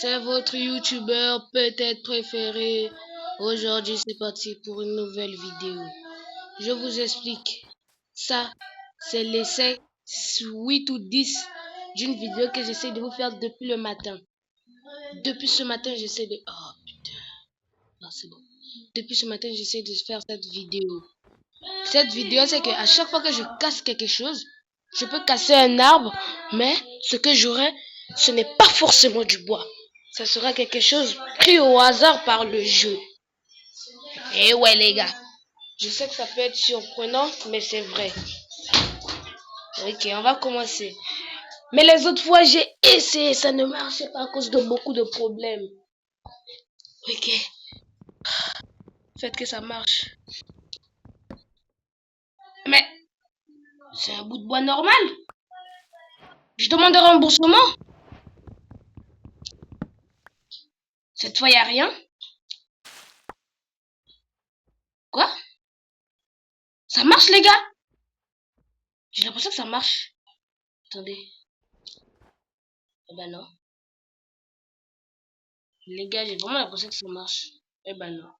C'est votre youtubeur peut-être préféré. Aujourd'hui, c'est parti pour une nouvelle vidéo. Je vous explique. Ça, c'est l'essai 8 ou 10 d'une vidéo que j'essaie de vous faire depuis le matin. Depuis ce matin, j'essaie de... Oh putain. Non, c'est bon. Depuis ce matin, j'essaie de faire cette vidéo. Cette vidéo, c'est qu'à chaque fois que je casse quelque chose, je peux casser un arbre, mais ce que j'aurai, ce n'est pas forcément du bois. Ça sera quelque chose pris au hasard par le jeu. Et ouais les gars, je sais que ça peut être surprenant, mais c'est vrai. Ok, on va commencer. Mais les autres fois, j'ai essayé, ça ne marchait pas à cause de beaucoup de problèmes. Ok, faites que ça marche. Mais c'est un bout de bois normal. Je demande un remboursement. Cette fois, il n'y a rien. Quoi? Ça marche, les gars? J'ai l'impression que ça marche. Attendez. Eh ben non. Les gars, j'ai vraiment l'impression que ça marche. Eh ben non.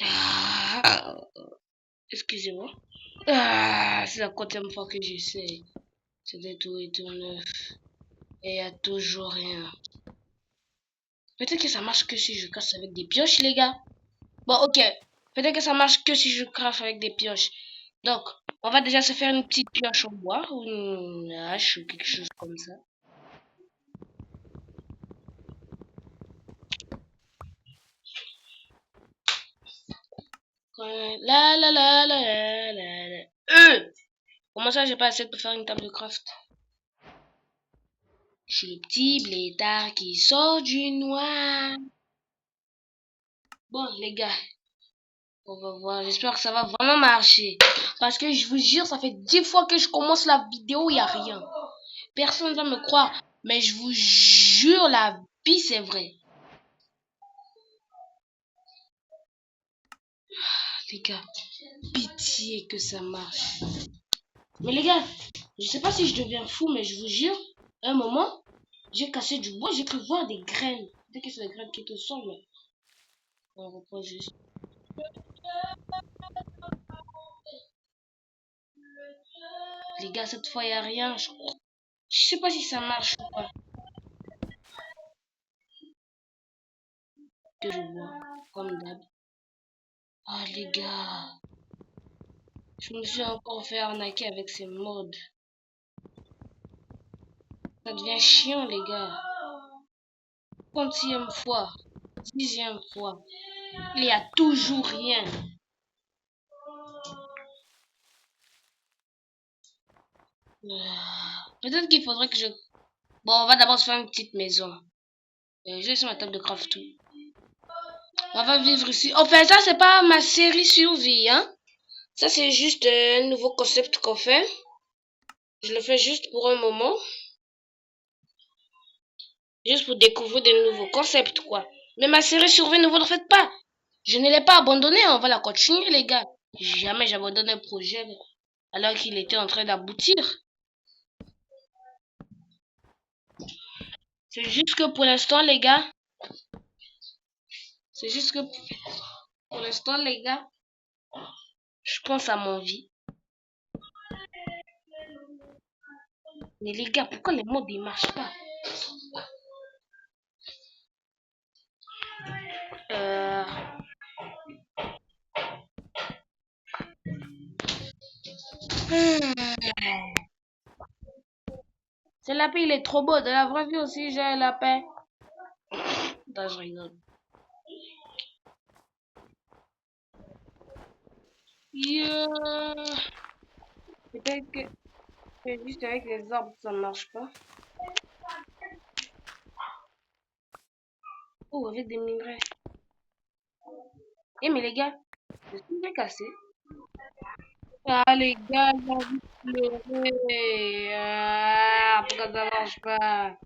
Ah, excusez-moi. Ah, c'est la quatrième fois que j'essaie. C'était tout et tout neuf. Et il n'y a toujours rien. Peut-être que ça marche que si je casse avec des pioches, les gars. Bon, ok. Peut-être que ça marche que si je crache avec des pioches. Donc, on va déjà se faire une petite pioche en bois ou une hache ou quelque chose comme ça. La la la la la la. Comment ça, j'ai pas assez pour faire une table de craft? Je suis le petit blétard qui sort du noir. Bon, les gars, on va voir. J'espère que ça va vraiment marcher. Parce que je vous jure, ça fait 10 fois que je commence la vidéo, il n'y a rien. Personne ne va me croire. Mais je vous jure, la vie, c'est vrai. Les gars, pitié que ça marche. Mais les gars, je sais pas si je deviens fou, mais je vous jure, à un moment, j'ai cassé du bois, j'ai cru voir des graines. Peut-être que c'est des graines qui te sont, mais on reprend juste. Les gars, cette fois, il n'y a rien. Je sais pas si ça marche ou pas. Que je vois, comme d'hab. Ah, les gars. Je me suis encore fait arnaquer avec ces modes. Ça devient chiant, les gars. 30e fois. 10e fois. Il y a toujours rien. Peut-être qu'il faudrait que je... Bon, on va d'abord se faire une petite maison. Je laisse ma table de craft tout. On va vivre ici. Enfin, ça, c'est pas ma série survie, hein. Ça, c'est juste un nouveau concept qu'on fait. Je le fais juste pour un moment. Juste pour découvrir de nouveaux concepts, quoi. Mais ma série survie, ne vous en faites pas. Je ne l'ai pas abandonnée, on va la continuer, les gars. Jamais j'abandonne un projet alors qu'il était en train d'aboutir. C'est juste que pour l'instant, les gars. C'est juste que pour l'instant, les gars. Je pense à mon vie. Mais les gars, pourquoi les modes ne marchent pas? Ce lapin, il est trop beau. De la vraie vie aussi, j'ai un lapin. Attends, je rigole. Yeah. Peut-être que c'est juste avec les arbres ça ne marche pas. Oh, avec des minerais. Eh, mais les gars, je suis bien cassé. Ah, les gars, j'ai envie de pleurer. Ah, pourquoi ça marche pas?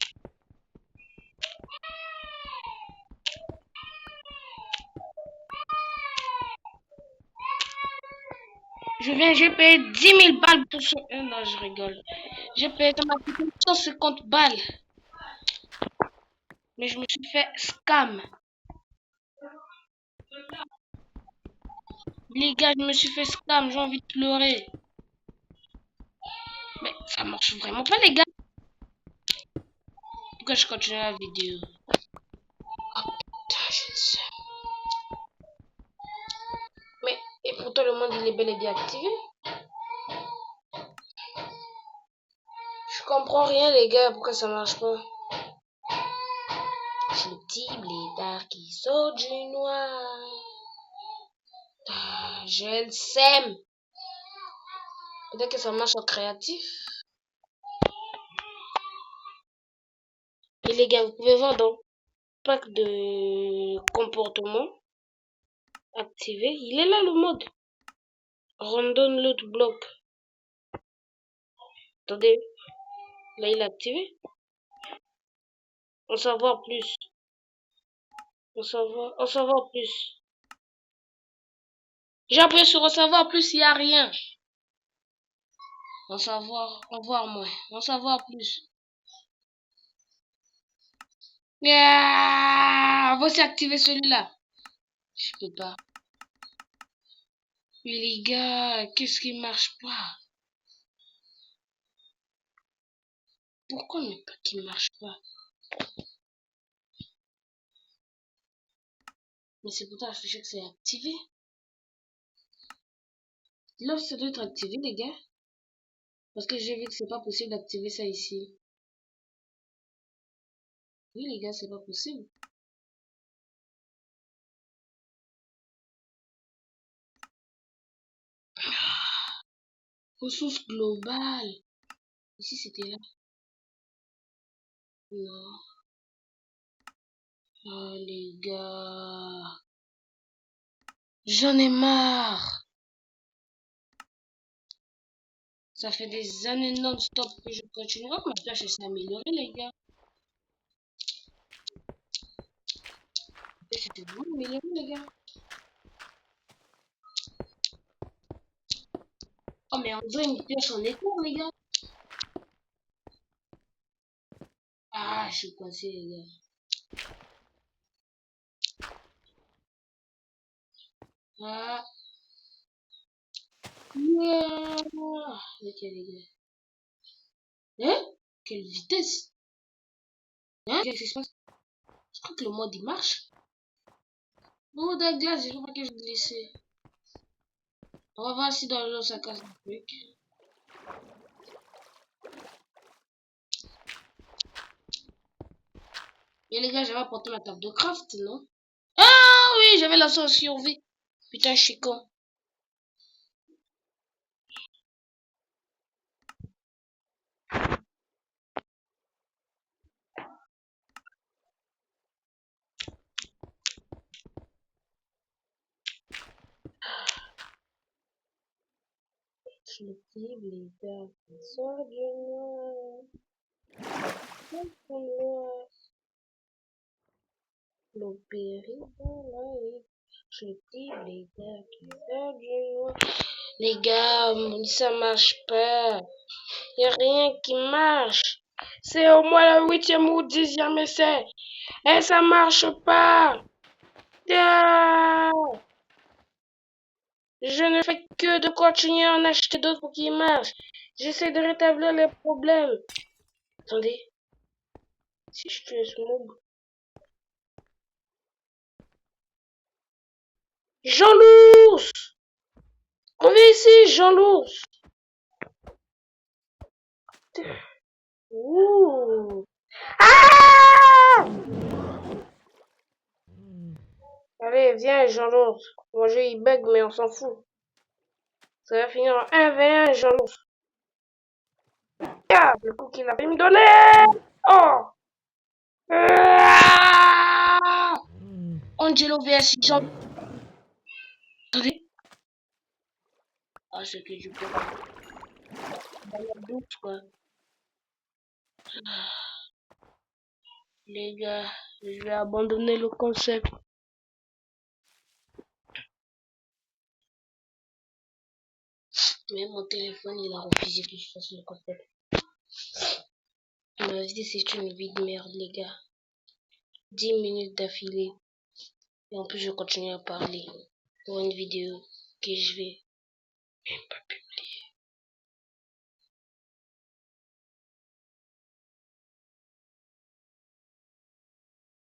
J'ai payé 10 000 balles pour ce... non, je rigole. J'ai payé, ça m'a coûté 150 balles. Mais je me suis fait scam. Les gars, je me suis fait scam. J'ai envie de pleurer. Mais ça marche vraiment pas, les gars. Pourquoi je continue la vidéo? Putain, je sais. Mais, et pourtant, le monde, il est bel et bien activé. Je comprends rien, les gars. Pourquoi ça marche pas? C'est le petit blédard qui sort du noir. Ah, je le sème. Peut-être que ça marche en créatif. Et les gars, vous pouvez voir dans pack de comportement activé. Il est là le mode. Random loot block. Attendez. Là, il est activé. En savoir plus. En savoir plus. J'ai appuyé sur en savoir plus, il n'y a rien. En voir moins. En savoir plus. Voici activer celui-là. Je peux pas. Mais les gars, qu'est-ce qui marche pas? Pourquoi mes packs qui marche pas? Mais c'est pourtant affiché que c'est activé. Là, ça doit être activé, les gars. Parce que j'ai vu que c'est pas possible d'activer ça ici. Oui, les gars, c'est pas possible. Ressources globales. Ici, c'était là. Non. Oh, les gars. J'en ai marre. Ça fait des années non-stop que je continue. Oh, ma tâche s'est améliorée, les gars. C'était vraiment amélioré, les gars. Oh, mais on dirait une pioche en étoile, les gars. Ah, je suis coincé, les gars. Ah. Yeah. Ok, les gars. Hein? Quelle vitesse? Hein? Qu'est-ce qui se passe? Je crois que le mode il marche. Oh, de glace, j'ai pas que je vais laisser. On va voir si dans l'eau ça casse un truc. Et les gars, j'avais apporté ma table de craft, non? Ah oui, j'avais la sauce survie. Putain, je suis con. Je le dis, les gars, sort du noir. Sort du noir. L'opéry dans la nuit. Je le dis, les gars, qui sort du noir. Les gars, ça marche pas. Y a rien qui marche. C'est au moins le 8e ou 10e essai. Et ça marche pas. Ah, je ne fais que de continuer à en acheter d'autres pour qu'ils marchent. J'essaie de rétablir les problèmes. Attendez. Si je tue ce mob. Jean l'ours! Reviens ici, Jean l'ours! Ouh! Ah! Allez, viens, Jean l'ours. Mon jeu il bug, mais on s'en fout. Ça va finir en 1v1, Jean l'ours. Ah, le coup qu'il a fait me donner! Oh! Ah! Angelo vs Jean. Attendez. Ah, c'est que du peux pas. Doute, quoi. Les gars, je vais abandonner le concept. Mais mon téléphone, il a refusé que je fasse le concept. Ma vie, c'est une vie de merde, les gars. 10 minutes d'affilée. Et en plus, je continue à parler pour une vidéo que je vais même pas publier.